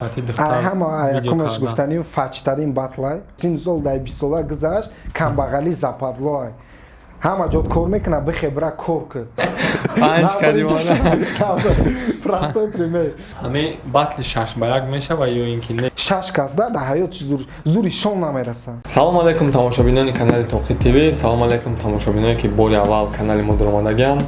ҳама якумаш гуфтаним фачтарин батлай синзол дай бисола гузашт камбағали западлой ҳама ҷо кор мекунад бихебра кор кӯ панҷ калимона простой пример ҳамин батли 6-1 мешава ё ин ки не 6 кас да дар ҳаёти зури шон намерасад. салому алайкум тамошобинони канали Тоқи ТВ. Салому алайкум тамошобиноне ки бори аввал канали мо дар омадагиянд.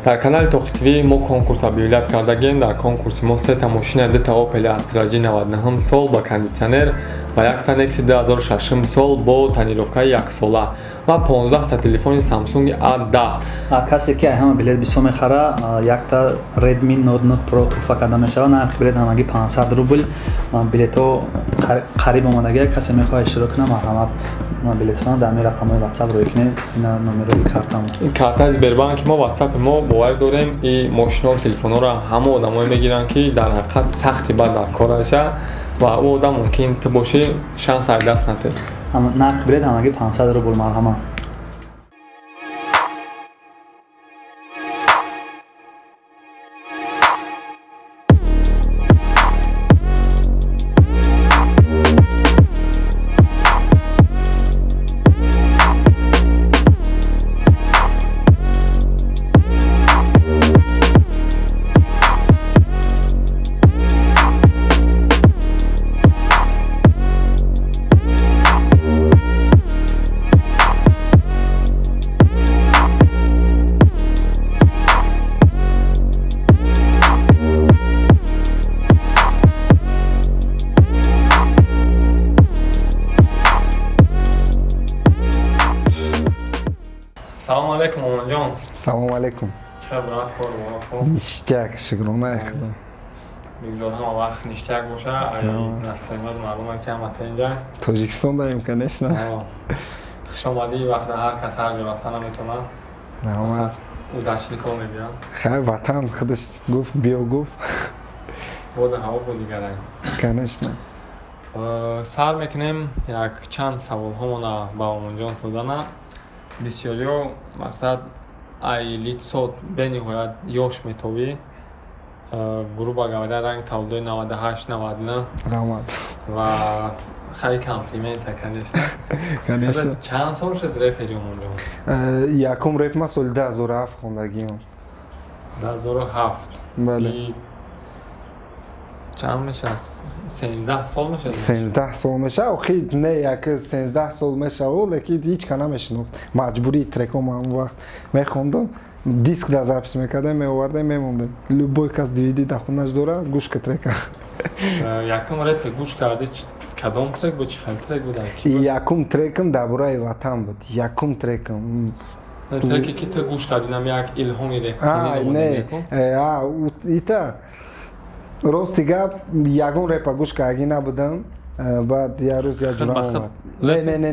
Дар канали Тоқи ТВ мо конкурс объявлят кардагем. Дар конкурси мо 3 та машина 2 та Opel Astra G 99 сол ба кондитсионер ва 1 та Nexi 2006 сол бо тонировкаи 1 сола ва 15 та телефони Samsung A10. касе ки ҳама билет бисо мехара 1 та Redmi Note 9 Pro туҳфа карда мешава. нархи билет ҳамагӣ 500 рубл. билетҳо қариб омадагия. касе мехоҳад иштирок кунад марҳамат билетҳоро дар ин рақамҳои WhatsApp рӯй кунед. ина номерои картам. Карта Сбербанк мо WhatsApp мо бовар дорем и мошино телефонҳоро ҳама одамое мегиранд ки дар ҳақиқат сахти бад дар кор аша ва ӯ одам мумкин ту бошӣ шанс ай даст натед. нархи билет ҳамагӣ 500 рубл марҳамат. Салому алейкум Омонҷон. Салому алейкум. Ча брат кор ва ништяк шукрона ихда бигзор ҳама вақт ништяк боша ай настроеният маълума ки ҳама тенҷа Тоҷикистон даем конечно хушомадӣ вақта ҳар кас ҳар ҷо рафта наметавонад нама удачни кор мебиёд хай ватан худаш гуфт биё гуфт бода ҳаво бо дигарай конечно сар мекунем як чанд саволҳомона ба Омонҷон додана бисёриё мақсад ай лицо бениҳоят ёш метовӣ грубо говоря ранг тавлидои 98-99 рамат ва хай комплимента конечно чанд сол шуд репери Омонҷон якум репма соли 2007 хондагиам 2007 бале чанд мешаст 13 сол мешаст 13 сол меша охи не як 13 сол мешава лекин ҳеч ка намешинохт маҷбурии треком ҳам вақт мехондам диск да запис мекардем меовардем мемондем любой кас DVD да хонаш дора гӯш ка трека якум репе гӯш кардӣ кадом трек буд чӣ хел трек буд якум трекам дар бораи ватан буд якум трекам треке ки ту гӯш кардӣ нам як илҳоми реп не ита рости гап ягон репа гӯш кардагӣ набудам баъд як рӯз як ҷурам омад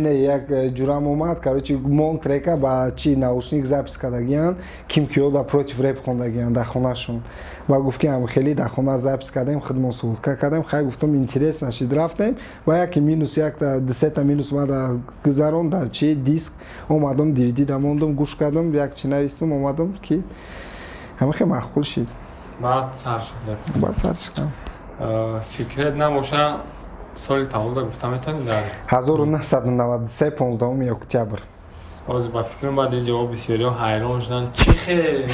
не як ҷурам омад короче мон трека ба чи наушник запис кардагиянд ким киёда против реп хондагиянд дар хонашон ба гуфт ки хеле дар хона запис кардем хидмон сулка кардем хай гуфтам интересно шид рафтем ба яки минус якта десета минус мада гузарон дар чи диск омадам DVD да мондам гӯш кардам як чи навистам омадам ки ҳама хеле маъқул шид баъд сар шуд ба сар шикам секрет набоша соли таваллуда гуфта метавонӣ дар 1993 15 октябр ҳозир ба фикрам баъд ин ҷавоб бисёриҳо ҳайрон шуданд чӣ хел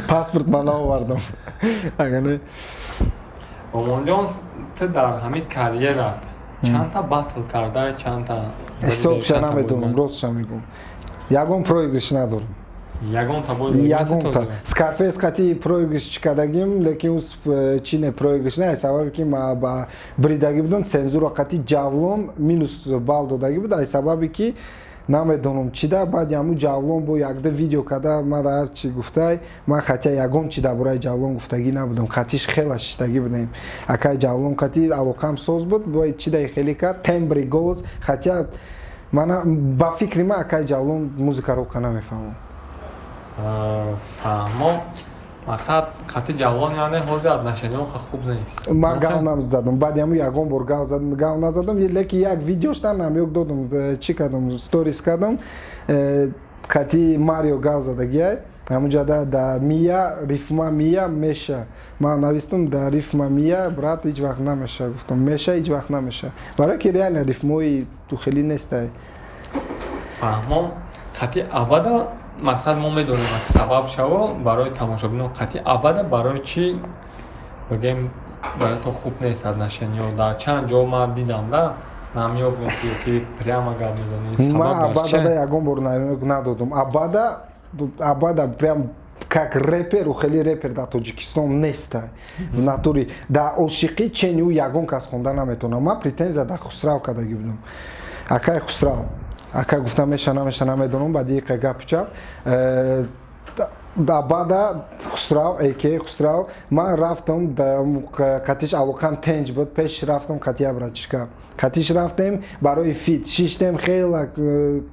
паспорт ман наовардам агар не Омонҷон ту дар ҳамин карьерат чандта батл карда чандта ҳисобша намедонам ростша мегӯям ягон проигриш надорам ягонта ягонта скарфес қати проигриш чӣ кардагим лекин чӣ не проигриш не сабаби ки ма ба бридагӣ будам цензура қати ҷавлон минус бал додагӣ буд ай сабаби ки намедонам чида баъди ҳамун ҷавлон бо якда видео карда ман ҳарчи гуфтай ман хатя ягон чи дар бораи ҷавлон гуфтагӣ набудам хатиш хела шиштагӣ будем акай ҷавлон қати алоқам соз буд бо чидаи хеле кард тембри голос хатя ман ба фикри ман акай ҷавлон музикаро ка намефаҳмам фаҳмо мақсад қати ҷавлон яъне ҳозир аз нашаниён хуб нест ман гав назадам баъди ҳамун ягон бор гав назадам лекин як видеошта намёк додам чӣ кардам сторис кардам қати марио гав задагиай ҳамунҷода да мия рифма мия меша ман навистам да рифма мия брат ҳеҷ вақт намеша гуфтам меша ҳеҷ вақт намеша барое ки реально рифмои тухелӣ нестай фаҳмом қатъи абада мақсад мо медонем ки сабаб шаво барои тамошобинон қатъи абада барои чӣ бигем барои то хуб нест аднашен ё дар чанд ҷо ман дидам да намёб ки прямо гап мезанӣ ман сабаб дошт абадада ягон бор намёк надодам абада прям как репер хеле репер дар Тоҷикистон нестай в натури дар ошиқӣ чени ӯ ягон кас хонда наметавонам ман претензия дар Хусрав кардагӣ будам акай Хусрав ака гуфтам меша намеша намедонам ба диқа гап чап абада Хусрав эке Хусрав ман рафтам қатиш алоқам тенҷ буд пеш рафтам қатия братишка қатиш рафтем барои фит шиштем хела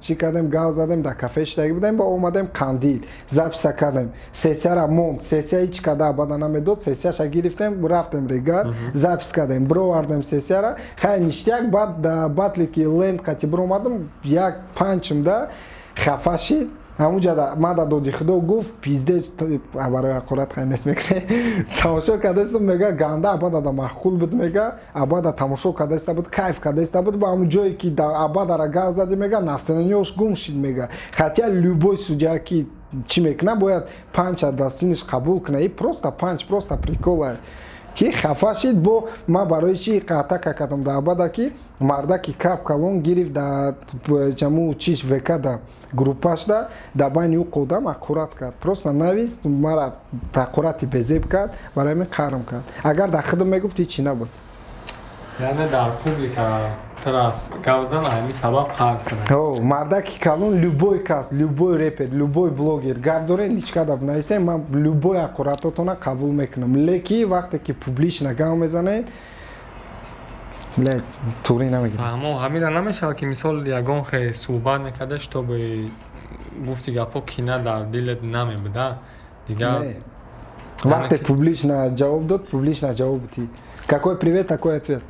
чӣ кардем гал задем дар кафе шидаги будем ба омадем қандил записа кардем сессияра монд сессия ҳеҷ када абада намедод сессияша гирифтем рафтем регар запис кардем бировардем сессияра хай ништяк баъд да батле ки ленд қати биромадам як панчм да хафа шид ҳамунҷода ман дар доди худо гуфт пиздец барои ҳақорат хай нест мекунӣ тамошо кардаистам мега ганда абада да маъқул буд мега абада тамошо кардаиста буд кайф кардаиста буд ба ҳамун ҷое ки абадара гал зади мега настроениёш гум шид мега хотя любой судя ки чӣ мекуна бояд панча дастиниш қабул куна и просто панч просто прикола ки хафа шид бо ман барои чӣ қатака кардам дар абада ки марда ки кап калон гирифт дар ҷаму чиш векада группашда дар байни ӯ қодам ақурат кард просто навист мара тақурати безеб кард барои мин қарм кард агар дар худам мегуфт ҳичи набуд яъне дар публика тирас гавзан ҳамин сабаб қард кунад марда ки калон любой кас любой репер любой блогер гап доред личкада бинависем ман любой ақуратотона қабул мекунам леки вақте ки публично гап мезанед тури намегирам фаҳмо ҳамира намешавад ки мисол ягон хе суҳбат мекардаш то би гуфти гапҳо кина дар дилет намебуда дигар вақте публично ҷавоб дод публично ҷавоб ти какой привет такой ответ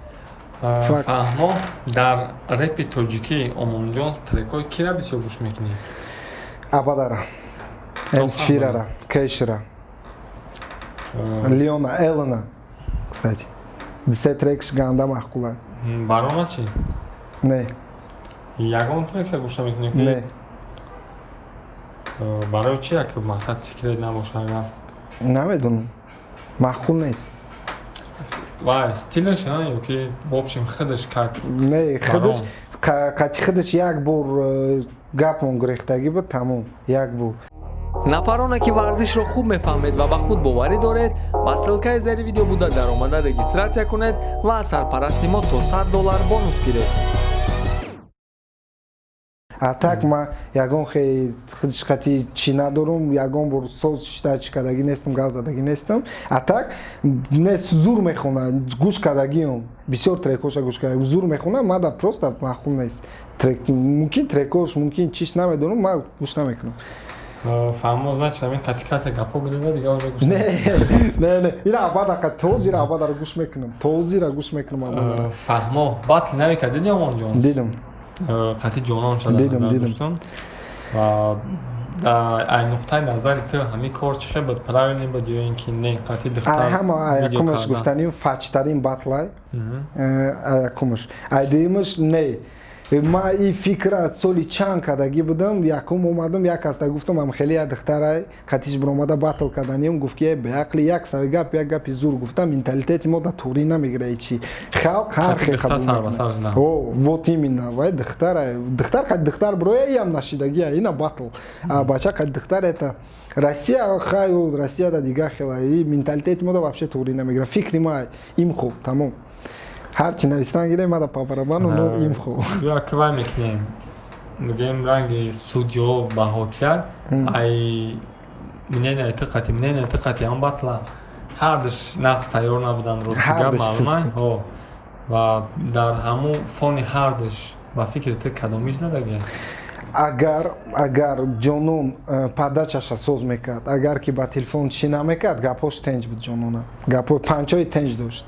фаҳмо дар репи тоҷикӣ омонҷон трекҳои кира бисёр гӯш мекунӣ абадара эмсфирара кешра леона элена кстати дисе трекш ганда маъқула барона чӣ не ягон трекша гӯш намекунӣ не барои чи як мақсад секрет набошад намедонам маъқул нест вай стилаш ё ки в общем худаш как не худаш қати худаш як бор гапон гирехтагӣ буд тамом як бор нафароне ки варзишро хуб мефаҳмед ва ба худ боварӣ доред ба ссилкаи зери видео буда даромада регистратсия кунед ва аз сарпарасти мо то $100 бонус гиред атак ма ягон худшқати чӣ надорум ягон бор соз шита чӣ кардагӣ нестам гал задагӣ нестам атак не зур мехона гӯш кардагиам бисёр трекоша гӯш карда зур мехона мада просто маъқул нест мумкин трекош мумкин чиш намедонам ман гӯш намекунам фаҳмо значит ҳамин қатикаса гапҳо гиреза дига оҷа гӯш не ина абада тозира абадара гӯш мекунам тозира гӯш мекунам абадара фаҳмо батли нави ка диди омонҷон дидам қати ҷонон шуда дидам ва дар ай нуқтаи назари ту ҳамин кор чӣ хел буд правилни буд ё ин ки не қати духтар ҳама якумаш гуфтаним фачтарин батлай якумаш айдиимаш не ман ин фикра соли чанд кардагӣ будам якум омадам як каста гуфтам амхели я духтарай қатиш биромада батл карданим гуфт ки беақли як сави гап як гапи зур гуфтам менталитети мо да турӣ намегира ичи халқ ҳар хел вот именно вай духтарай духтар қати духтар бироя иам нашидагия ина батл бача қати духтар это Россия хаю Россия да дига хела и менталитети мо да вообще турӣ намегира фикри ма им хуб тамом ҳарчи навистан гирем мада папарабану но им хуб ё кивай мекунем мегем ранги судё баҳотияк ай мнение ты қати ам батла ҳардаш нақс тайёр набуданд ростига маълумай ва дар ҳамун фони ҳардаш ба фикри ту кадомиш задагия агар ҷонон падачаша соз мекард агар ки ба телефон чӣ намекард гапҳош тенҷ буд ҷонона гапҳои панчои тенҷ дошт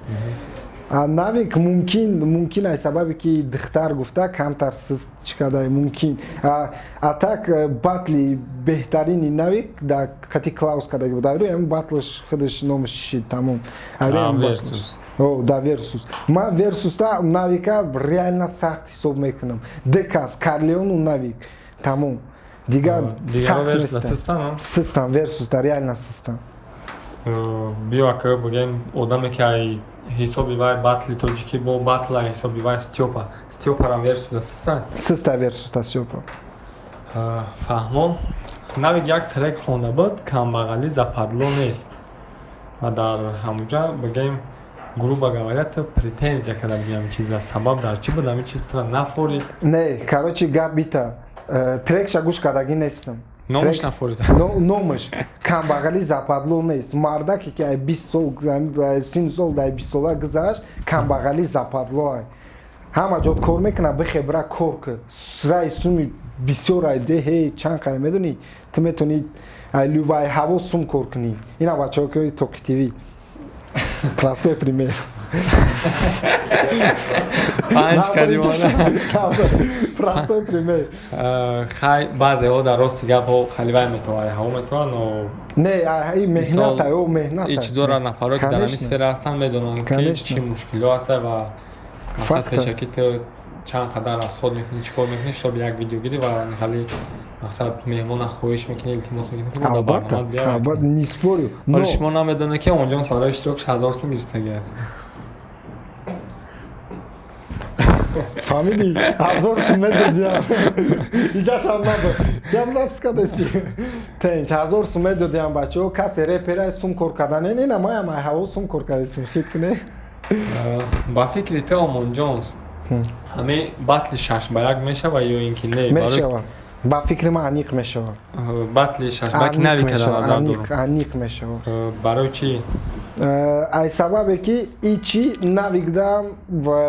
навик мумкин ай сабабе ки духтар гуфта камтар суст чикадай мумкин атак батли беҳтарини навик да қати клаус кадаги буда айро ям батлш худаш номаш чишид тамом да версус ма версуста навика реально сахт ҳисоб мекунам декас карлеону навик тамом дигар сахт систам версуста реально систам биё ака бигем одаме ки ай ҳисоби вай батли тоҷикӣ бо батла ҳисоби вай стёпара версуста систа версуста стёпа фаҳмон навик як трек хонда буд камбағалӣ западло нест ва дар ҳамуҷа бигем грубо говоря то претензия када бигем чиза сабаб дар чӣ буд ҳамин чиз тра нафорид не короче гап бита трекша гӯш кадагӣ нестам номаш нафорид номаш камбағалӣ западло нест мардаке ки 20 сол 30 сол дар 20 сола гузашт камбағалӣ западло ай ҳама ҷо кор мекуна бихебра кор ки раи суми бисёр ай деҳе чанд қай медонӣ ту метавонӣ любай ҳаво сум кор кунӣ ина бачаҳо ки тоқи тв простой пример панҷ кадимона простой пример хай баъзеҳо дар рости гапҳо хали вай метавонад ҳаво метавонад но не ай меҳнат ай о меҳнат ин чизора нафаро ки дар ҳамин сфера ҳастанд медонанд ки чӣ мушкило аст ва масалан пешакӣ ту чанд қадар аз худ мекунӣ чӣ кор мекунӣ шоб як видеогирӣ ва хали мақсад меҳмона хоҳиш мекунӣ илтимос мекунӣ ки дар барномаат биёяд албатта неспорю вале шумо намедонед ки онҷонс барои иштирокш 1000 сум гирифтагиар фаҳмидӣ 1000 сум медодиам иҷашам надо ям записка дасти тенч 1000 сум медодиам бачаҳо касе реперай сум кор карданен ина маям ай ҳаво сум кор кардасим хит куне ба фикри ту омонҷонс ҳамин батли 6-1 мешава ё ин ки не мешава ба фикри ман аниқ мешава батли 6-1 нави када назар дорам аниқ мешава барои чӣ ай сабабе ки ичи навикдам ва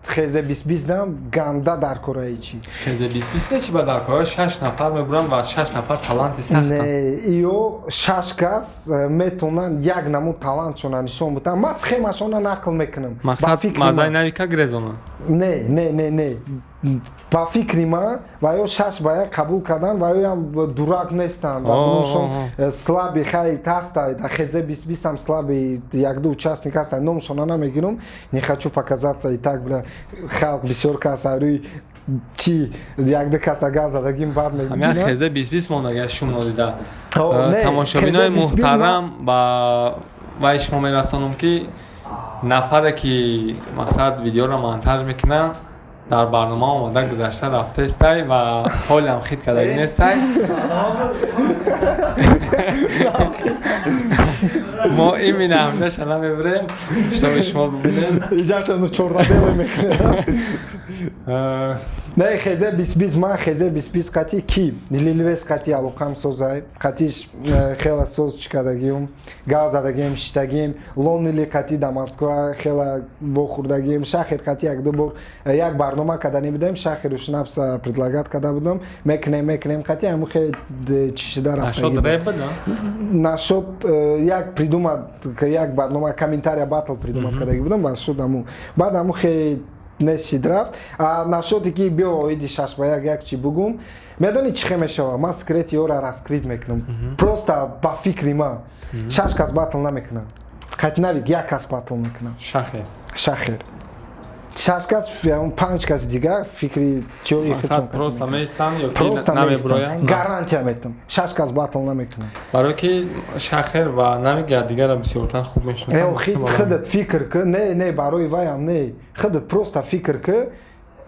хезе 20 дам ганда дар кораи чӣ хезе 20 чи ба дар кора 6 нафар мебуранд ва 6 нафар таланти сахтанд не ё 6 кас метавонанд як намуд талантшона нишон бутан ман схемашона нақл мекунам мақсад мазаи навика гирезонанд не ба фикри ман ва ё 6 ба 1 қабул кардан ва ёам дурак нестанд номшон слаби хайт ҳастанд да хезе 20 ҳам слаби як-ду участник ҳастанд номшона намегирам не хочу показаться и так бля халқ бисёр кас рӯи чи як-ду кас агар задагим бад мебинад ҳамин хезе 20 монага шум нодида тамошобинои муҳтарам ба вай шумо мерасонам ки нафаре ки мақсад видеоро монтаж мекунад дар барнома омада гузашта рафтаистай ва ҳолиам хит кадаги нестай мо имина ҳамҷаша намебурем штоби шумо бибинем иҷашану чорнабеле мекунем не хезе 20 ман хезе 20 қати ки лилвес қати алоқам созай қатиш хела соз чикадагиум гал задагием шиштагием лонили қати да москва хела бохӯрдагием шахер қати як-ду бор як барнома кадани будем шахеру шнапса предлагат када будам мекунем қати ҳаму хел чишида рафтагид нашод як придумад як барнома комментария батл придумад кадаги будам бас шуд ҳаму баъд ҳаму хел несшид рафт нашоде ки биё оиди 6-1 як чӣ бугум медонӣ чӣ хе мешава ман секрети ёра раскрит мекунам просто ба фикри ман 6 кас батл намекунам қати навик як кас батл мекунам шахер 6 кас 5 кас дигар фикри чиёи мақсад просто меистанд ё ки намебуроянд гарантия метам 6 кас батл намекунам барое ки шахер ва навик дигара бисёртар хуб мешиносанд худат фикр ки не барои ваям не худат просто фикр ки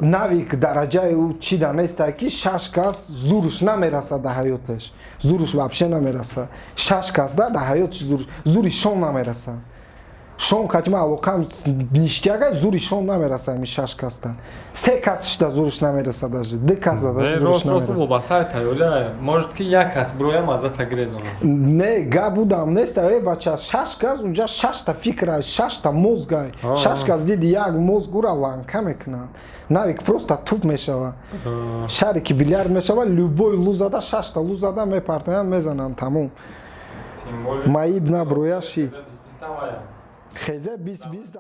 навик дараҷаи ӯ чида нестай ки 6 кас зурш намераса дар ҳаёташ зурш вообще намераса 6 кас да дар ҳаёташ зури шон намераса шон қати ман алоқам ништиягай зури шон намераса ҳамин 6 каста 3 кас шида зурш намераса даже 2 кас даже зурш намераса вобастаи таёрия может ки як кас бироям азата гирезонам не гап будам неста бача 6 кас унҷа 6 та фикра 6 та мозгай 6 кас диди як мозг ура ланка мекунад навик просто туп мешава шаре ки билярд мешава любой лузада 6 та лузада мепартоянд мезананд тамом маиб наброя шид хезе 20